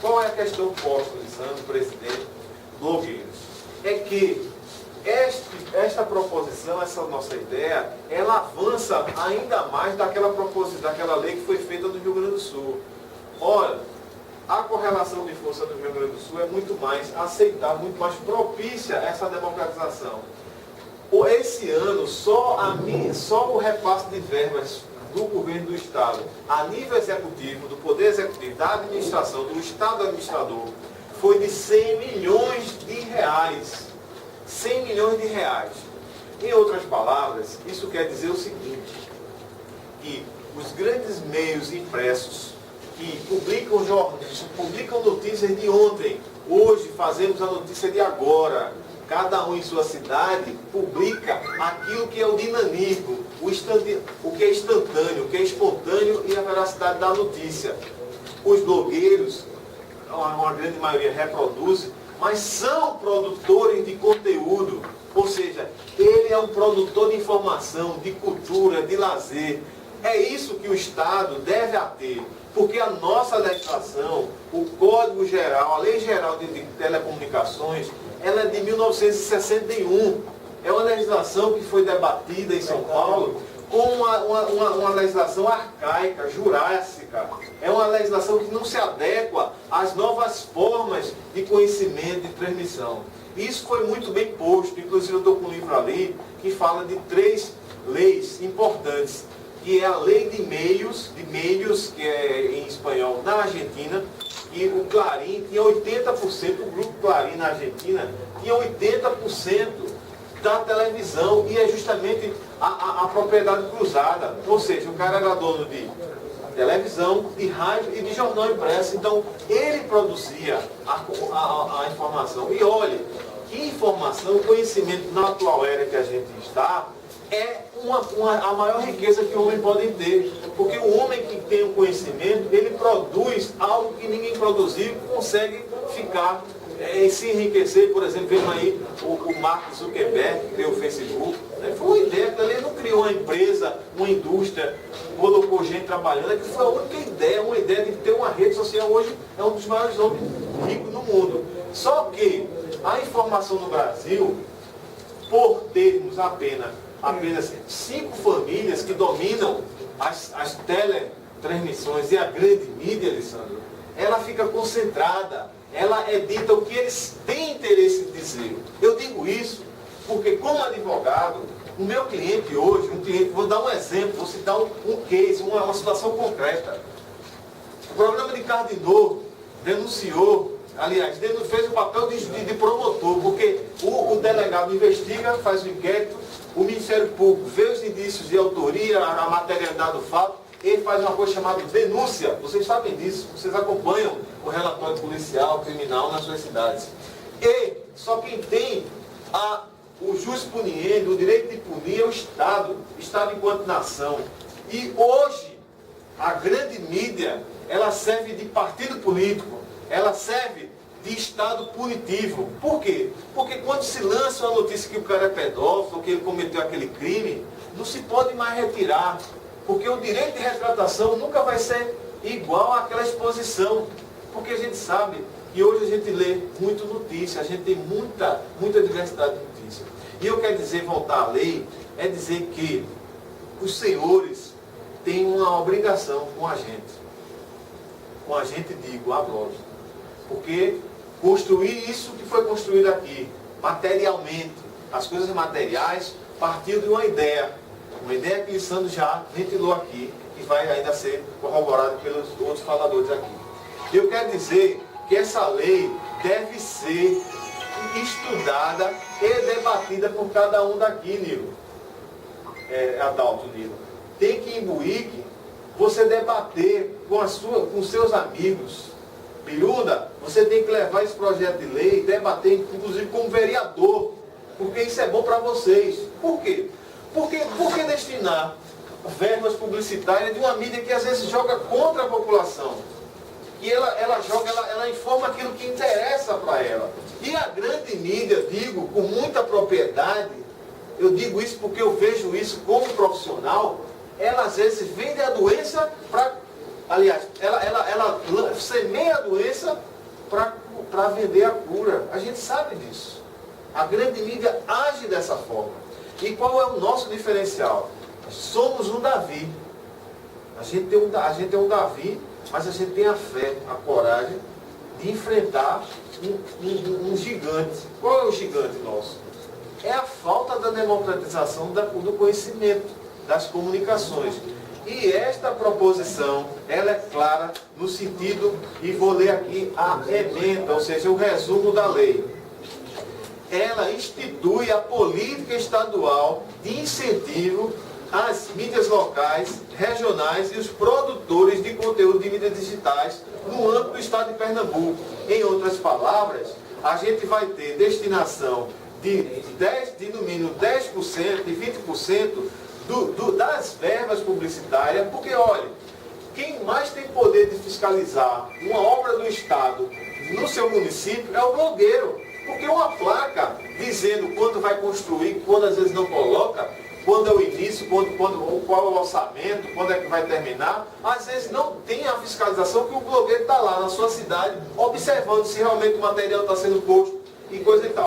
Qual é a questão posta, Lisandro, presidente, blogueiros? É que esta proposição, essa nossa ideia, ela avança ainda mais daquela lei que foi feita no Rio Grande do Sul. Ora, a correlação de força do Rio Grande do Sul é muito mais aceitável, muito mais propícia a essa democratização. Esse ano, só o repasse de verbas do governo do Estado, a nível executivo, do Poder Executivo, da administração, do Estado administrador, foi de 100 milhões de reais. 100 milhões de reais. Em outras palavras, isso quer dizer o seguinte, que os grandes meios impressos que publicam notícias de ontem, hoje fazemos a notícia de agora, cada um em sua cidade publica aquilo que é o dinamismo, o que é instantâneo, o que é espontâneo e a veracidade da notícia. Os blogueiros, uma grande maioria reproduz, mas são produtores de conteúdo, ou seja, ele é um produtor de informação, de cultura, de lazer. É isso que o Estado deve ter, porque a nossa legislação, o Código Geral, a Lei Geral de Telecomunicações, ela é de 1961. É uma legislação que foi debatida em São Paulo com uma legislação arcaica, jurássica. É uma legislação que não se adequa às novas formas de conhecimento e de transmissão. Isso foi muito bem posto, inclusive eu estou com um livro ali que fala de 3 leis importantes, que é a Lei de Meios, que é em espanhol na Argentina, e o Clarim tinha 80%, o Grupo Clarim na Argentina tinha 80% da televisão, e é justamente a propriedade cruzada. Ou seja, o cara era dono de televisão, de rádio e de jornal impresso. Então, ele produzia a informação. E olha, que informação, conhecimento na atual era que a gente está, é a maior riqueza que o homem pode ter. Porque o homem que tem o conhecimento, ele produz algo que ninguém produziu e consegue ficar, se enriquecer. Por exemplo, vemos aí o Mark Zuckerberg, que criou o Facebook. Né? Foi uma ideia, ele não criou uma empresa, uma indústria, colocou gente trabalhando, é que foi a única ideia, uma ideia de ter uma rede social. Hoje é um dos maiores homens ricos do mundo. Só que a informação no Brasil, por termos apenas 5 famílias que dominam as teletransmissões e a grande mídia, Alessandro, ela fica concentrada, ela edita o que eles têm interesse de dizer. Eu digo isso porque, como advogado, o meu cliente hoje, vou dar um exemplo, vou citar um case, uma situação concreta. O programa de Cardinô denunciou, aliás, fez o papel de promotor, porque o delegado investiga, faz o inquérito, o Ministério Público vê os indícios de autoria, a materialidade do fato, ele faz uma coisa chamada denúncia. Vocês sabem disso, vocês acompanham o relatório policial, criminal nas suas cidades. E só quem tem o jus puniendi, o direito de punir, é o Estado enquanto nação. E hoje, a grande mídia, ela serve de partido político, ela serve de Estado punitivo. Por quê? Porque quando se lança uma notícia que o cara é pedófilo, que ele cometeu aquele crime, não se pode mais retirar. Porque o direito de retratação nunca vai ser igual àquela exposição. Porque a gente sabe, e hoje a gente lê muito notícia, a gente tem muita diversidade de notícias. E eu quero dizer, voltar à lei, é dizer que os senhores têm uma obrigação com a gente. Com a gente, digo, a nós. Porque construir isso que foi construído aqui, materialmente, as coisas materiais, partindo de uma ideia que Lissandro já ventilou aqui, que vai ainda ser corroborada pelos outros faladores aqui. Eu quero dizer que essa lei deve ser estudada e debatida por cada um daqui, Nilo. Adalto, Nilo. Tem que imbuir, você debater com seus amigos. Pirunda, você tem que levar esse projeto de lei e debater, inclusive, como vereador, porque isso é bom para vocês. Por quê? Por que destinar verbas publicitárias de uma mídia que às vezes joga contra a população? E ela informa aquilo que interessa para ela. E a grande mídia, digo com muita propriedade, eu digo isso porque eu vejo isso como profissional, ela às vezes vende a doença para aliás, ela semeia a doença para vender a cura. A gente sabe disso. A grande mídia age dessa forma. E qual é o nosso diferencial? Somos um Davi. A gente é um Davi, mas a gente tem a fé, a coragem de enfrentar um gigante. Qual é o gigante nosso? É a falta da democratização do conhecimento, das comunicações. E esta proposição, ela é clara no sentido, e vou ler aqui a emenda, ou seja, o resumo da lei. Ela institui a política estadual de incentivo às mídias locais, regionais e os produtores de conteúdo de mídias digitais no âmbito do estado de Pernambuco. Em outras palavras, a gente vai ter destinação de no mínimo 10% e 20% das verbas publicitárias, porque, olha, quem mais tem poder de fiscalizar uma obra do Estado no seu município é o blogueiro. Porque uma placa dizendo quando vai construir, quando às vezes não coloca, quando é o início, qual é o orçamento, quando é que vai terminar, às vezes não tem a fiscalização que o blogueiro está lá na sua cidade, observando se realmente o material está sendo posto e coisa e tal.